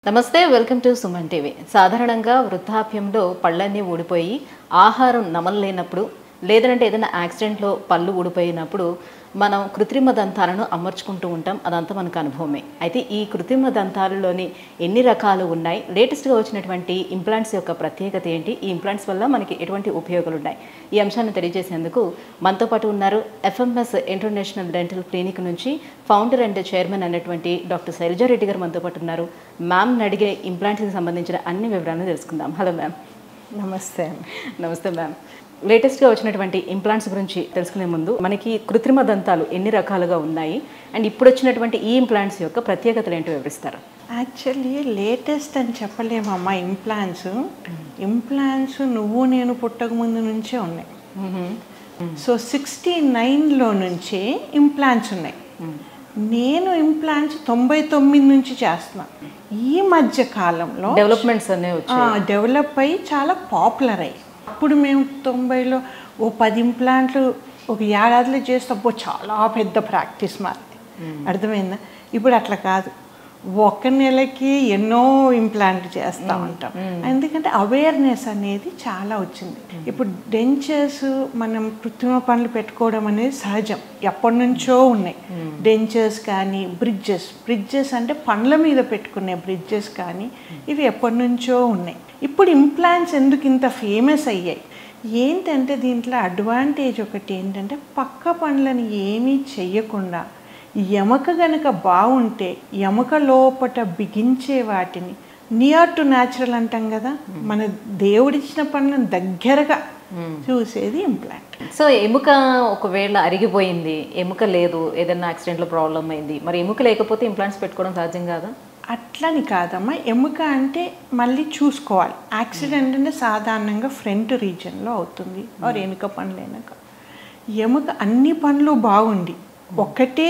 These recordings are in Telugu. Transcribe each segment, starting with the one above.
నమస్తే వెల్కమ్ టు సుమన్ టీవీ. సాధారణంగా వృద్ధాప్యంలో పళ్ళన్నీ ఊడిపోయి ఆహారం నమలలేనప్పుడు లేదంటే ఏదైనా యాక్సిడెంట్లో పళ్ళు ఊడిపోయినప్పుడు మనం కృత్రిమ దంతాలను అమర్చుకుంటూ ఉంటాం. అదంతా మనకు అనుభవమే. అయితే ఈ కృత్రిమ దంతాలలోని ఎన్ని రకాలు ఉన్నాయి, లేటెస్ట్గా వచ్చినటువంటి ఇంప్లాంట్స్ యొక్క ప్రత్యేకత ఏంటి, ఈ ఇంప్లాంట్స్ వల్ల మనకి ఎటువంటి ఉపయోగాలు ఉన్నాయి, ఈ అంశాన్ని తెలియజేసేందుకు మనతో పాటు ఉన్నారు ఎఫ్ఎంఎస్ ఇంటర్నేషనల్ డెంటల్ క్లినిక్ నుంచి ఫౌండర్ అండ్ చైర్మన్ అయినటువంటి డాక్టర్ శైలజారెడ్డి గారు మనతో పాటు ఉన్నారు. మ్యామ్ అడిగే ఇంప్లాంట్స్కి సంబంధించిన అన్ని వివరాలను తెలుసుకుందాం. Hello ma'am. నమస్తే. నమస్తే మ్యామ్. లేటెస్ట్గా వచ్చినటువంటి ఇంప్లాంట్స్ గురించి తెలుసుకునే ముందు మనకి కృత్రిమ దంతాలు ఎన్ని రకాలుగా ఉన్నాయి అండ్ ఇప్పుడు వచ్చినటువంటి ఈ ఇంప్లాంట్స్ యొక్క ప్రత్యేకతలు ఏంటో వివరిస్తారు? యాక్చువల్లీ లేటెస్ట్ అని చెప్పలేమమ్మా. ఇంప్లాంట్స్ నువ్వు నేను పుట్టక ముందు నుంచే ఉన్నాయి. సో 69లో నుంచే ఇంప్లాంట్స్ ఉన్నాయి. నేను ఇంప్లాంట్స్ 99 నుంచి చేస్తున్నాను. ఈ మధ్య కాలంలో డెవలప్మెంట్స్ అనేవి డెవలప్ అయ్యి చాలా పాపులర్ అయ్యి, అప్పుడు మేము 90లో 10 ఇంప్లాంట్లు ఒక ఏడాదిలో చేస్తే చాలా పెద్ద ప్రాక్టీస్ మాది. అర్థమైందా? ఇప్పుడు అట్లా కాదు, ఒక నెలకి ఎన్నో ఇంప్లాంట్లు చేస్తూ ఉంటాం. ఎందుకంటే అవేర్నెస్ అనేది చాలా వచ్చింది. ఇప్పుడు డెంచర్స్ మనం కృత్రిమ పనులు అనేది సహజం, ఎప్పటి నుంచో ఉన్నాయి. డెంచర్స్ కానీ బ్రిడ్జెస్ అంటే పండ్ల మీద పెట్టుకునే బ్రిడ్జెస్ కానీ ఇవి ఎప్పటి నుంచో ఉన్నాయి. ఇప్పుడు ఇంప్లాంట్స్ ఎందుకు ఇంత ఫేమస్ అయ్యాయి ఏంటంటే దీంట్లో అడ్వాంటేజ్ ఒకటి ఏంటంటే పక్క పనులను ఏమీ చెయ్యకుండా ఎముక గనక బాగుంటే ఎముక లోపట బిగించే వాటిని నియర్ టు న్యాచురల్ అంటాం కదా, మన దేవుడిచ్చిన పనులను దగ్గరగా చూసేది ఇంప్లాంట్. సో ఎముక ఒకవేళ అరిగిపోయింది, ఎముక లేదు, ఏదైనా యాక్సిడెంట్లో ప్రాబ్లం అయింది, మరి ఎముక లేకపోతే ఇంప్లాంట్స్ పెట్టుకోవడం సాధ్యం కాదా? అట్లని కాదమ్మా. ఎముక అంటే మళ్ళీ చూసుకోవాలి. యాక్సిడెంట్ అంటే సాధారణంగా ఫ్రంట్ రీజన్లో అవుతుంది, ఆర్ వెనుక పనులు వెనక. ఎముక అన్ని పనులు బాగుండి ఒక్కటే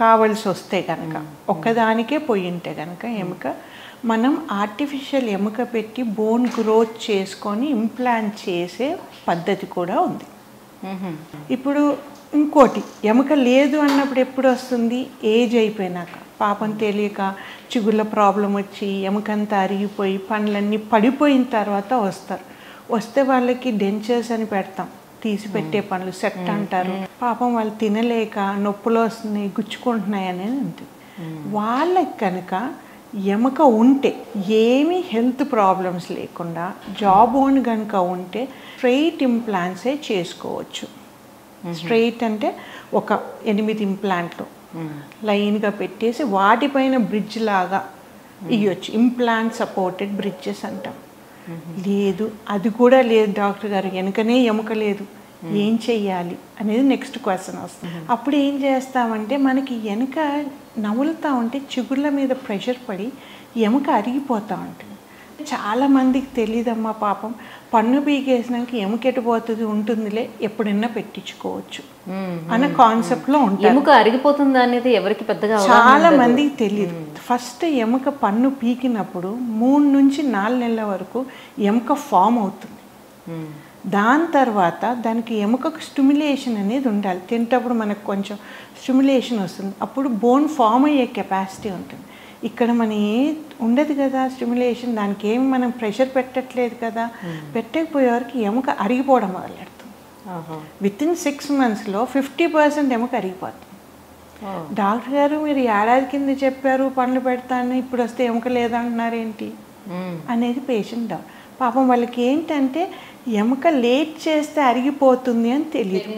కావాల్సి వస్తే కనుక, ఒక్కదానికే పోయి ఉంటే కనుక ఎముక, మనం ఆర్టిఫిషియల్ ఎముక పెట్టి బోన్ గ్రోత్ చేసుకొని ఇంప్లాంట్ చేసే పద్ధతి కూడా ఉంది. ఇప్పుడు ఇంకోటి, ఎముక లేదు అన్నప్పుడు ఎప్పుడు వస్తుంది? ఏజ్ అయిపోయినాక, పాపం తెలియక చిగుళ్ళ ప్రాబ్లం వచ్చి ఎముకంతా అరిగిపోయి పనులన్నీ పడిపోయిన తర్వాత వస్తే వాళ్ళకి డెంచర్స్ అని పెడతాం, తీసి పెట్టే పనులు సెట్ అంటారు. పాపం వాళ్ళు తినలేక నొప్పులు వస్తున్నాయి, గుచ్చుకుంటున్నాయి అనేది ఉంటుంది. వాళ్ళకి కనుక ఎముక ఉంటే, ఏమీ హెల్త్ ప్రాబ్లమ్స్ లేకుండా జాబ్ ఓన్ కనుక ఉంటే స్ట్రైట్ ఇంప్లాంట్సే చేసుకోవచ్చు. స్ట్రైట్ అంటే ఒక 8 ఇంప్లాంట్లు లైన్గా పెట్టేసి వాటిపైన బ్రిడ్జ్ లాగా ఇవ్వచ్చు. ఇంప్లాంట్ సపోర్టెడ్ బ్రిడ్జెస్ అంటాం. లేదు, అది కూడా లేదు డాక్టర్ గారు, వెనుకనే ఎముక లేదు, ఏం చెయ్యాలి అనేది నెక్స్ట్ క్వశ్చన్ వస్తుంది. అప్పుడు ఏం చేస్తామంటే మనకి వెనుక నములుతూ ఉంటే చిగుళ్ళ మీద ప్రెషర్ పడి ఎముక అరిగిపోతూ ఉంటుంది. చాలామందికి తెలియదమ్మా, పాపం పన్ను పీకేసినాక ఎముకెట్టిపోతుంది, ఉంటుందిలే, ఎప్పుడైనా పెట్టించుకోవచ్చు అన్న కాన్సెప్ట్లో ఉంటుంది. ఎముక అరిగిపోతుంది అనేది ఎవరికి పెద్దగా చాలా మందికి తెలియదు. ఫస్ట్ ఎముక పన్ను పీకినప్పుడు 3 నుంచి 4 నెలల వరకు ఎముక ఫామ్ అవుతుంది. దాని తర్వాత దానికి ఎముకకు స్టిమ్యులేషన్ అనేది ఉండాలి. తింటప్పుడు మనకు కొంచెం స్టిమ్యులేషన్ వస్తుంది, అప్పుడు బోన్ ఫామ్ అయ్యే కెపాసిటీ ఉంటుంది. ఇక్కడ మన ఉండదు కదా స్టిమ్యులేషన్, దానికి ఏమి మనం ప్రెషర్ పెట్టట్లేదు కదా, పెట్టకపోయేవారికి ఎముక అరిగిపోవడం మొదలెడుతుంది. వితిన్ 6 monthsలో 50% ఎముక అరిగిపోతుంది. డాక్టర్ గారు మీరు ఏడాది కింద చెప్పారు పనులు పెడతాను, ఇప్పుడు వస్తే ఎముక లేదంటున్నారు ఏంటి అనేది పేషెంట్ డౌట్. పాపం వాళ్ళకి ఏంటంటే ఎముక లేట్ చేస్తే అరిగిపోతుంది అని తెలియదు.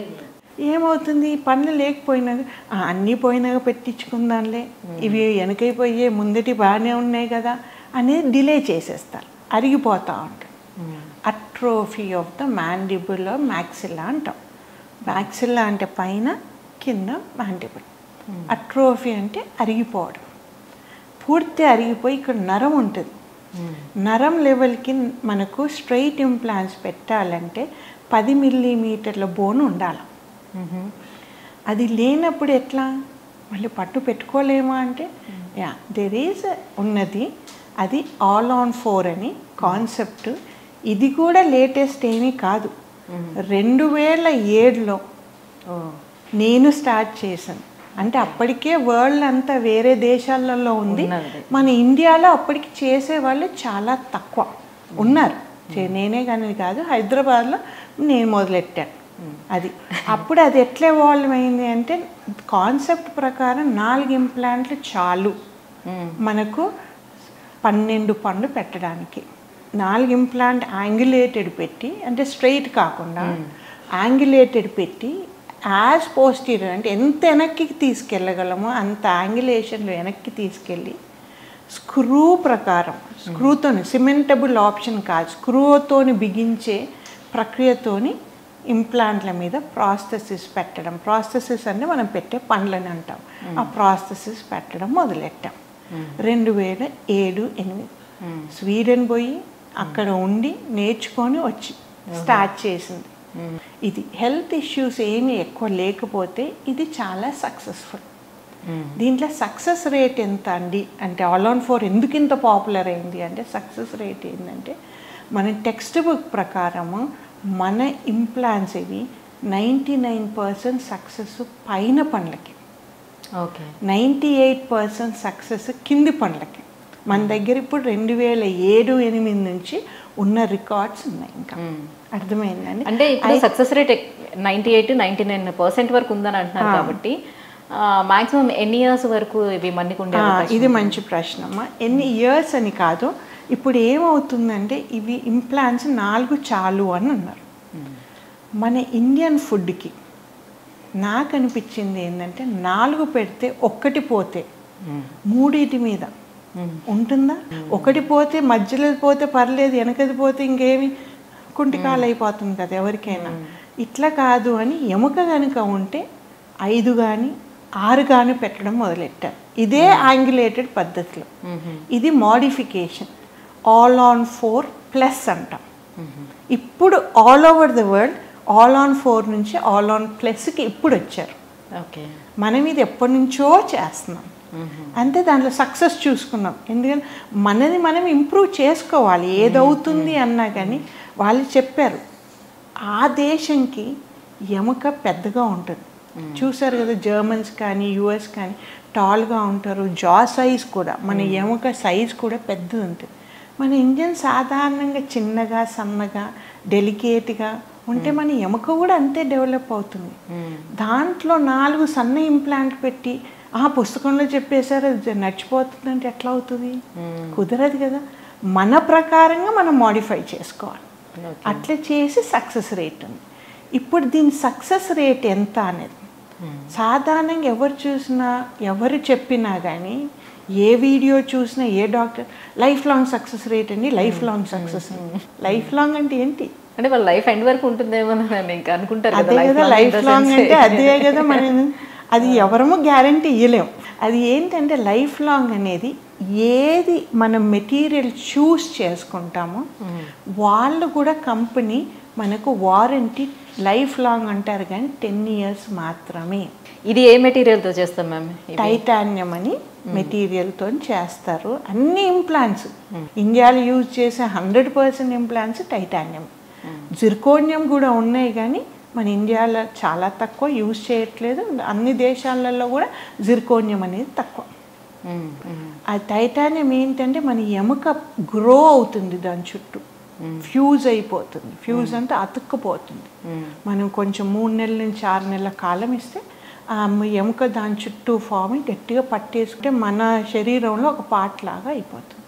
ఏమవుతుంది, పనులు లేకపోయినాక అన్నీ పోయినాక పెట్టించుకుందాంలే, ఇవి వెనకైపోయే ముందటి బాగానే ఉన్నాయి కదా అనేది డిలే చేసేస్తారు, అరిగిపోతూ ఉంటాయి. Atrophy of the mandible maxilla అంటాం. మ్యాక్సిల్లా అంటే పైన, కింద మ్యాండిబుల్. అట్రోఫీ అంటే అరిగిపోవడం, పూర్తి అరిగిపోయి ఇక్కడ నరం ఉంటుంది. నరం లెవెల్కి మనకు స్ట్రైట్ ఇంప్లాంట్స్ పెట్టాలంటే 10 millimeter బోన్ ఉండాలి. అది లేనప్పుడు ఎట్లా, మళ్ళీ పట్టు పెట్టుకోలేమా అంటే దేర్ ఈజ్ ఉన్నది, అది ఆల్ ఆన్ 4 అని కాన్సెప్ట్. ఇది కూడా లేటెస్ట్ ఏమీ కాదు, 2007లో నేను స్టార్ట్ చేశాను. అంటే అప్పటికే వరల్డ్ అంతా వేరే దేశాలలో ఉంది, ఉన్నది. మన ఇండియాలో అప్పటికి చేసేవాళ్ళు చాలా తక్కువ ఉన్నారు. నేనే కానీ కాదు, హైదరాబాద్లో నేను మొదలెట్టాను. అది అప్పుడు అది ఎట్లా ఎవాల్వ్ అయింది అంటే కాన్సెప్ట్ ప్రకారం 4 ఇంప్లాంట్లు చాలు మనకు 12 పళ్ళు పెట్టడానికి. 4 ఇంప్లాంట్ యాంగులేటెడ్ పెట్టి, అంటే స్ట్రైట్ కాకుండా యాంగులేటెడ్ పెట్టి యాజ్ పోస్టీరియర్ అంటే ఎంత వెనక్కి తీసుకెళ్ళగలమో అంత యాంగులేషన్లో వెనక్కి తీసుకెళ్ళి స్క్రూ ప్రకారం, స్క్రూతోని సిమెంటబుల్ ఆప్షన్ కాదు, స్క్రూతోని బిగించే ప్రక్రియతోని ఇంప్లాంట్ల మీద ప్రాస్థెసిస్ పెట్టడం. ప్రాస్థెసిస్ అంటే మనం పెట్టే పండ్లని అంటాం. ఆ ప్రాస్థెసిస్ పెట్టడం మొదలెట్టాం 2007-8. స్వీడన్ పోయి అక్కడ ఉండి నేర్చుకొని వచ్చి స్టార్ట్ చేసింది. ఇది హెల్త్ ఇష్యూస్ ఏమి ఎక్కువ లేకపోతే ఇది చాలా సక్సెస్ఫుల్. దీంట్లో సక్సెస్ రేట్ ఎంత అండి అంటే All-on-4 ఎందుకు ఇంత పాపులర్ అయింది అంటే సక్సెస్ రేట్ ఏంటంటే మన టెక్స్ట్ బుక్ ప్రకారము మన ఇంప్లాంట్స్ ఇవి 99% సక్సెస్ పైన పండ్లకి, 98% సక్సెస్ కింది పండ్లకి. మన దగ్గర ఇప్పుడు 2007-8 నుంచి ఉన్న రికార్డ్స్ ఉన్నాయి. ఇంకా అర్థమైందండి. అంటే ఇప్పుడు సక్సెస్ రేట్ 98-99% వరకు ఉందని అంటున్నారు కాబట్టి మాక్సిమం ఎన్ని ఇయర్స్ వరకు ఇవి మన్నికుండే? ఇది మంచి ప్రశ్న అమ్మా. ఎన్ని ఇయర్స్ అని కాదు, ఇప్పుడు ఏమవుతుందంటే ఇవి ఇంప్లాంట్స్ 4 చాలు అని అన్నారు. మన ఇండియన్ ఫుడ్కి నాకు అనిపించింది ఏంటంటే 4 పెడితే 1 పోతే 3 మీద ఉంటుందా? 1 పోతే మధ్యలో పోతే పర్లేదు, వెనకది పోతే ఇంకేమి కుంటికాలు అయిపోతుంది కదా ఎవరికైనా. ఇట్లా కాదు అని ఎముక కనుక ఉంటే 5 కానీ 6 కానీ పెట్టడం మొదలెట్టారు. ఇదే యాంగులేటెడ్ పద్ధతిలో. ఇది మోడిఫికేషన్ All-on-4 ప్లస్ అంటాం. ఇప్పుడు all over the world All-on-4 నుంచి All-on+కి ఇప్పుడు వచ్చారు. మనం ఇది ఎప్పటి నుంచో చేస్తున్నాం. అంతే, దాంట్లో సక్సెస్ చూసుకున్నాం. ఎందుకంటే మనది మనం ఇంప్రూవ్ చేసుకోవాలి ఏదవుతుంది అన్నా. కానీ వాళ్ళు చెప్పారు ఆ దేశంకి ఎముక పెద్దగా ఉంటుంది. చూసారు కదా, జర్మన్స్ కానీ యుఎస్ కానీ టాల్గా ఉంటారు. జా సైజ్ కూడా, మన ఎముక సైజ్ కూడా పెద్దది ఉంటుంది. మన ఇండియన్ సాధారణంగా చిన్నగా సన్నగా డెలికేట్గా ఉంటే మన ఎముక కూడా అంతే డెవలప్ అవుతుంది. దాంట్లో 4 సన్న ఇంప్లాంట్ పెట్టి ఆ పుస్తకంలో చెప్పేశారు అది నడిచిపోతుంది అంటే ఎట్లా అవుతుంది? కుదరదు కదా. మన ప్రకారంగా మనం మోడిఫై చేసుకోవాలి. అట్లా చేసి సక్సెస్ రేట్ ఉంది. ఇప్పుడు దీని సక్సెస్ రేట్ ఎంత అనేది సాధారణంగా ఎవరు చూసినా ఎవరు చెప్పినా కానీ, ఏ వీడియో చూసినా ఏ doctor life long success rate అండి, life long success. Life long అంటే ఏంటి అంటే వాళ్ళ లైఫ్ ఎండ్ వరకు ఉంటుందేమో ఇంకా అనుకుంటారు. అదే కదా లైఫ్ లాంగ్ అంటే, అదే కదా. మనం అది ఎవరము గ్యారంటీ ఇవ్వలేము. అది ఏంటంటే లైఫ్ లాంగ్ అనేది ఏది మనం మెటీరియల్ చూస్ చేసుకుంటామో వాళ్ళు కూడా కంపెనీ మనకు వారంటీ లైఫ్ లాంగ్ అంటారు కానీ 10 years మాత్రమే. ఇది ఏ మెటీరియల్తో చేస్తాం మ్యామ్? టైటానియం అని మెటీరియల్తో చేస్తారు అన్ని ఇంప్లాంట్స్. ఇండియాలో యూజ్ చేసే 100% ఇంప్లాంట్స్ టైటానియం. జిర్కోనియం కూడా ఉన్నాయి కానీ మన ఇండియాలో చాలా తక్కువ యూజ్ చేయట్లేదు. అన్ని దేశాలలో కూడా జిర్కోనియం అనేది తక్కువ. ఆ టైటానియం ఏంటంటే మన ఎముక గ్రో అవుతుంది, దాని చుట్టూ ఫ్యూజ్ అయిపోతుంది. ఫ్యూజ్ అంతా అతుక్కుపోతుంది. మనం కొంచెం 3 నెలల నుంచి 6 నెలల కాలం ఇస్తే ఆ ఎముక దాని చుట్టూ ఫామ్ గట్టిగా పట్టేసుకుంటే మన శరీరంలో ఒక పార్ట్ లాగా అయిపోతుంది.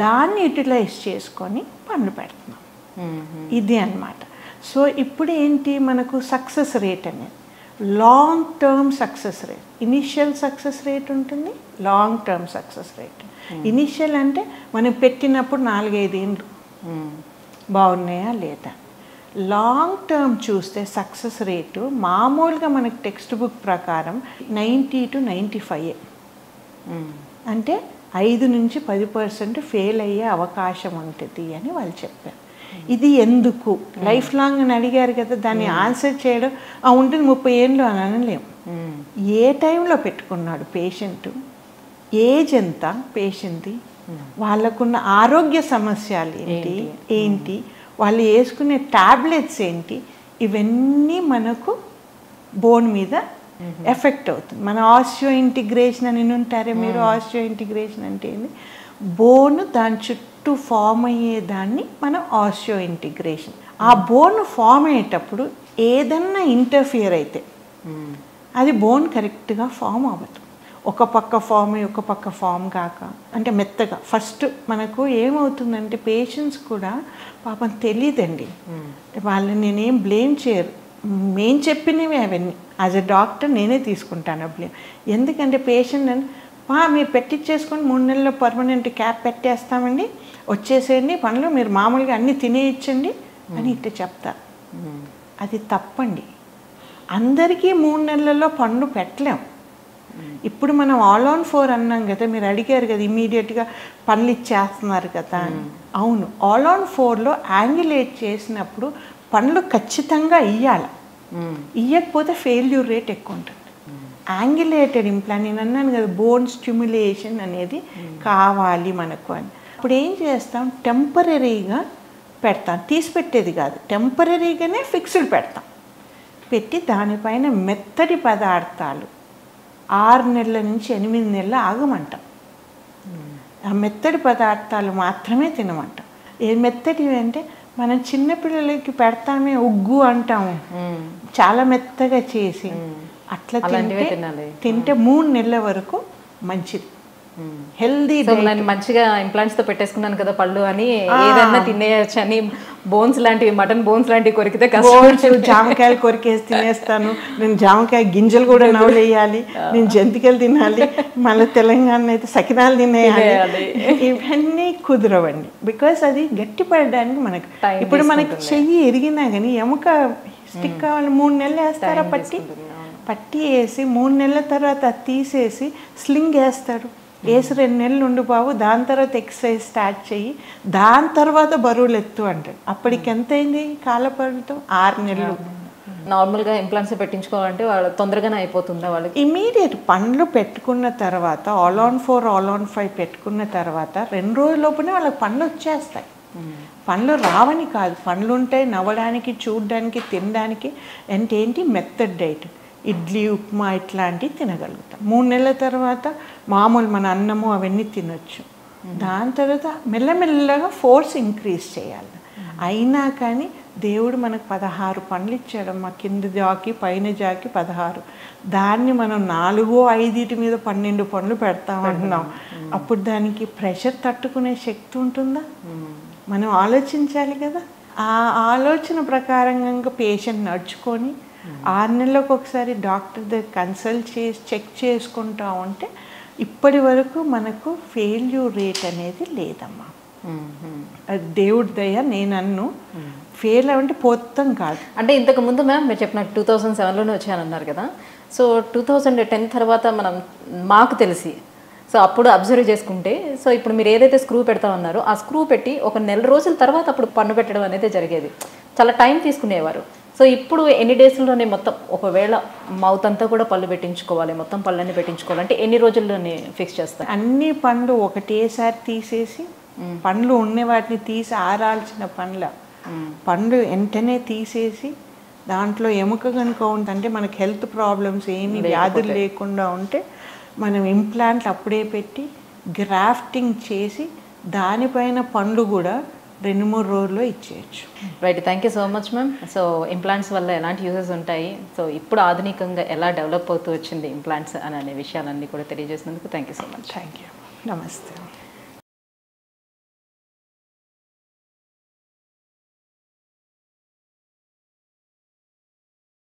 దాన్ని యూటిలైజ్ చేసుకొని పన్ను పెడుతున్నాం. ఇది అన్నమాట. సో ఇప్పుడు ఏంటి మనకు సక్సెస్ రేట్ అనేది long term success rate. Initial success rate ఉంటుంది, long term success rate. Initial అంటే మనం పెట్టినప్పుడు 4-5 ఏళ్ళు బాగున్నాయా లేదా. లాంగ్ టర్మ్ చూస్తే సక్సెస్ రేటు మామూలుగా మనకి టెక్స్ట్ బుక్ ప్రకారం 90 to 95. అంటే 5 నుంచి 10% ఫెయిల్ అయ్యే అవకాశం ఉంటుంది అని వాళ్ళు చెప్పారు. ఇది ఎందుకు లైఫ్ లాంగ్ అని అడిగారు కదా, దాన్ని ఆన్సర్ చేయడం ఉంటుంది 30 ఏళ్ళు అని అనలేము. ఏ టైంలో పెట్టుకున్నాడు పేషెంట్, ఏజ్ ఎంత పేషెంట్ది, వాళ్ళకున్న ఆరోగ్య సమస్యలు ఏంటి, వాళ్ళు వేసుకునే ట్యాబ్లెట్స్ ఏంటి, ఇవన్నీ మనకు బోన్ మీద ఎఫెక్ట్ అవుతుంది. మన ఆస్టియో ఇంటిగ్రేషన్ అని ఉంటారే మీరు, ఆస్టియో ఇంటిగ్రేషన్ అంటే ఏంది, బోన్ దాని చుట్టూ ఫామ్ అయ్యేదాన్ని మనం ఆస్టియో ఇంటిగ్రేషన్. ఆ బోన్ ఫామ్ అయ్యేటప్పుడు ఏదన్నా ఇంటర్ఫియర్ అయితే అది బోన్ కరెక్ట్గా ఫామ్ అవ్వదు. ఒక పక్క ఫామ్ అయ్యి ఒక పక్క ఫామ్ కాక అంటే మెత్తగా. ఫస్ట్ మనకు ఏమవుతుందంటే పేషెంట్స్ కూడా పాపం తెలియదండి, వాళ్ళని నేనేం బ్లేమ్ చేయరు, మేము చెప్పినవి అవన్నీ యాజ్ ఎ డాక్టర్ నేనే తీసుకుంటాను బ్లేమ్. ఎందుకంటే పేషెంట్ అని మీరు పెట్టించేసుకొని 3 నెలల్లో పర్మనెంట్ క్యాప్ పెట్టేస్తామండి, వచ్చేసేయండి పనులు, మీరు మామూలుగా అన్నీ తినేయచ్చండి అని ఇట్లా చెప్తారు. అది తప్పండి. అందరికీ 3 నెలల్లో పనులు పెట్టలేం. ఇప్పుడు మనం ఆల్ ఆన్ 4 అన్నాం కదా, మీరు అడిగారు కదా ఇమీడియట్గా పనులు ఇచ్చేస్తున్నారు కదా అని. అవును, ఆల్ ఆన్ 4లో యాంగులేట్ చేసినప్పుడు పనులు ఖచ్చితంగా ఇవ్వాలి, ఇవ్వకపోతే ఫెయిల్యూర్ రేట్ ఎక్కువ ఉంటుంది. యాంగులేటెడ్ ఇంప్లాంట్ నేను అన్నాను కదా, బోన్ స్టిమ్యులేషన్ అనేది కావాలి మనకు అని. ఇప్పుడు ఏం చేస్తాం, టెంపరీగా పెడతాం, తీసి పెట్టేది కాదు, టెంపరీగానే ఫిక్స్డ్ పెడతాం. పెట్టి దానిపైన మెత్తటి పదార్థాలు 6 నెలల నుంచి 8 నెలలు ఆగమంటాం. ఆ మెత్తటి పదార్థాలు మాత్రమే తినమంటాం. ఏ మెత్తటివి అంటే మనం చిన్నపిల్లలకి పెడతామే ఉగ్గు అంటాము, చాలా మెత్తగా చేసి అట్లా తింటే 3 నెలల వరకు మంచిది, హెల్దీ. మంచిగా ఇంప్లాంట్స్ తో పెట్టేసుకున్నాను కదా పళ్ళు అని ఏదన్నా తినేయచ్చు అని, బోన్స్ లాంటివి, మటన్ బోన్స్ లాంటివి కొరికితే జామకాయలు కొరికేసి తినేస్తాను, నేను జామకాయ గింజలు కూడా నవ్వులేయాలి, నేను జంతికలు తినాలి, మళ్ళీ తెలంగాణ అయితే సకినాలు తినేయాలి, ఇవన్నీ కుదరవండి. బికాస్ అది గట్టి పడడానికి మనకు ఇప్పుడు మనకి చెయ్యి ఎరిగినా కానీ ఎముక స్టిక్ కావాలి, 3 నెలలు వేస్తారా పట్టి వేసి 3 నెలల తర్వాత తీసేసి స్లింగ్ వేస్తాడు, వేసి 2 నెలలు ఉండి బాబు, దాని తర్వాత ఎక్సర్సైజ్ స్టార్ట్ చెయ్యి, దాని తర్వాత బరువులు ఎత్తు అంటాడు. అప్పటికి ఎంత అయింది కాలపరిమితం? 6 నెలలు. నార్మల్గా ఇంప్లాంట్స్ పెట్టించుకోవాలంటే వాళ్ళు తొందరగానే అయిపోతుందా వాళ్ళకి? ఇమీడియట్ పండ్లు పెట్టుకున్న తర్వాత ఆల్ ఆన్ 4 ఆల్ ఆన్ 5 పెట్టుకున్న తర్వాత 2 రోజుల లోపునే వాళ్ళకి పండ్లు వచ్చేస్తాయి. పండ్లు రావని కాదు, పండ్లు ఉంటాయి, నవ్వడానికి, చూడడానికి, తినడానికి. అంటే ఏంటి, మెథడ్ డైట్, ఇడ్లీ ఉప్మా ఇట్లాంటివి తినగలుగుతాం. 3 నెలల తర్వాత మామూలు మన అన్నము అవన్నీ తినొచ్చు. దాని తర్వాత మెల్లమెల్లగా ఫోర్స్ ఇంక్రీజ్ చేయాలి. అయినా కానీ దేవుడు మనకు 16 పండ్లు ఇచ్చాడు, మా కింద జాకి పైన జాకి 16, దాన్ని మనం 4-5 మీద 12 పండ్లు పెడతామంటున్నాం. అప్పుడు దానికి ప్రెషర్ తట్టుకునే శక్తి ఉంటుందా? మనం ఆలోచించాలి కదా. ఆ ఆలోచన ప్రకారంగా పేషెంట్ నడుచుకొని 6 నెలలకు ఒకసారి డాక్టర్ దగ్గర కన్సల్ట్ చేసి చెక్ చేసుకుంటా ఉంటే ఇప్పటి వరకు మనకు ఫెయిల్యూర్ రేట్ అనేది లేదమ్మా. అది దేవుడి దయ. నేను ఫెయిల్ అవ్వంటే పోతాం కాదు. అంటే ఇంతకు ముందు మ్యామ్ మీరు చెప్పినట్టు 2007లోనే వచ్చానన్నారు కదా, సో 2010 తర్వాత మనం మాకు తెలిసి సో అప్పుడు అబ్జర్వ్ చేసుకుంటే, సో ఇప్పుడు మీరు ఏదైతే స్క్రూ పెడతామన్నారో ఆ స్క్రూ పెట్టి ఒక 1 నెల రోజుల తర్వాత అప్పుడు పన్ను పెట్టడం అనేది జరిగేది, చాలా టైం తీసుకునేవారు. సో ఇప్పుడు ఎన్ని డేస్లోనే మొత్తం, ఒకవేళ మౌత్ అంతా కూడా పళ్ళు పెట్టించుకోవాలి, మొత్తం పళ్ళని పెట్టించుకోవాలంటే ఎన్ని రోజుల్లోనే ఫిక్స్ చేస్తారు? అన్ని పండ్లు ఒకటేసారి తీసేసి, పండ్లు ఉన్న వాటిని తీసి ఆరాల్సిన పండ్లు వెంటనే తీసేసి, దాంట్లో ఎముక కనుక ఉంటే మనకు హెల్త్ ప్రాబ్లమ్స్ ఏమి వ్యాధులు లేకుండా ఉంటే మనం ఇంప్లాంట్లు అప్పుడే పెట్టి గ్రాఫ్టింగ్ చేసి దానిపైన పండ్లు కూడా 2-3 రోజుల్లో ఇచ్చేయచ్చు. Right, thank you so much ma'am. So implants వల్ల ఎలాంటి యూజెస్ ఉంటాయి, సో ఇప్పుడు ఆధునికంగా ఎలా డెవలప్ అవుతూ వచ్చింది ఇంప్లాంట్స్ అనే విషయాలన్నీ కూడా తెలియజేసినందుకు thank you so much. Thank you. నమస్తే.